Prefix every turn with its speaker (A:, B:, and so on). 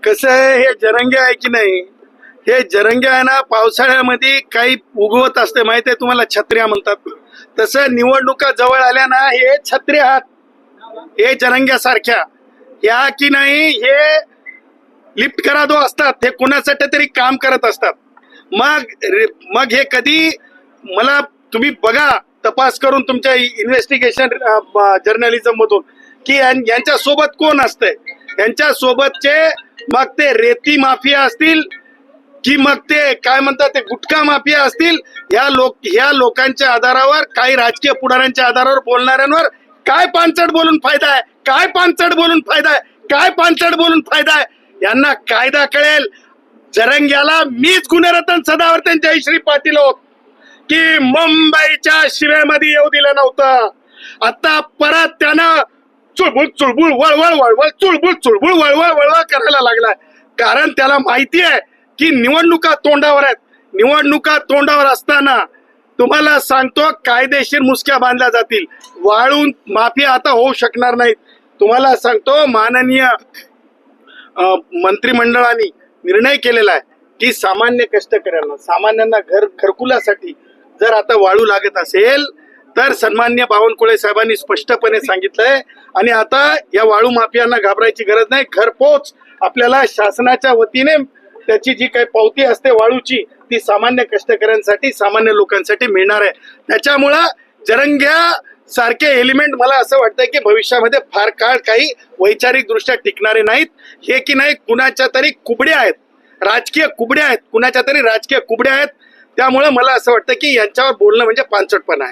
A: कसं आहे, हे जरंगे आहे की नाही, हे जरंगे आहे ना, पावसाळ्यामध्ये काही उगवत असते माहिती आहे तुम्हाला, छत्र्या म्हणतात. तसं निवडणुका जवळ आल्या ना, हे छत्र्या आहात हे जरंग्यासारख्या, या की नाही हे लिफ्ट करा दो असतात, हे कोणासाठी तरी काम करत असतात. मग हे कधी मला तुम्ही बघा तपास करून तुमच्या इन्व्हेस्टिगेशन जर्नलिझम मधून की यांच्या सोबत कोण असतंय. यांच्या सोबतचे मग ते रेती माफिया असतील की मग ते काय म्हणतात ते गुटखा माफिया असतील. ह्या लोकांच्या आधारावर, काही राजकीय पुढाऱ्यांच्या आधारावर बोलणाऱ्यांवर काय पानचट बोलून फायदा आहे, काय पानचट बोलून फायदा आहे, काय पानचट बोलून फायदा आहे. यांना कायदा कळेल. जरंग्याला मीच गुणरत्न सदावर्तन जयश्री पाटील होत की मुंबईच्या शिवेमध्ये येऊ दिलं नव्हतं. आता परत त्यानं चुळबुळ चुळबुळ वळवळ वळवळ चुळबुळ चुळबुळ वळवळ वळवळ करायला लागलाय. कारण त्याला माहिती आहे की निवडणुका तोंडावर आहेत. निवडणुका तोंडावर असताना तुम्हाला सांगतो कायदेशीर मुसक्या बांधल्या जातील. वाळून माफिया आता होऊ शकणार नाहीत. तुम्हाला सांगतो माननीय मंत्रिमंडळाने निर्णय केलेला आहे की सामान्य कष्टकऱ्यांना, सामान्यांना घरकुलासाठी जर आता वाळू लागत असेल तर सन्मान्य बावनकुळे साहेबांनी स्पष्टपणे सांगितलंय. आणि आता या वाळू माफियांना घाबरायची गरज नाही. घरपोच आपल्याला शासनाच्या वतीने त्याची जी काही पावती असते वाळूची, ती सामान्य कष्टकऱ्यांसाठी, सामान्य लोकांसाठी मिळणार आहे. त्याच्यामुळं जरंग्या सारखे एलिमेंट मला असं वाटतंय की भविष्यामध्ये फार काळ काही वैचारिक दृष्ट्या टिकणारे नाहीत. हे की नाही कुणाच्या तरी कुबड्या आहेत, राजकीय कुबड्या आहेत, कुणाच्या तरी राजकीय कुबड्या आहेत. त्यामुळे मला असं वाटतं की यांच्यावर बोलणं म्हणजे पानचटपणा आहे.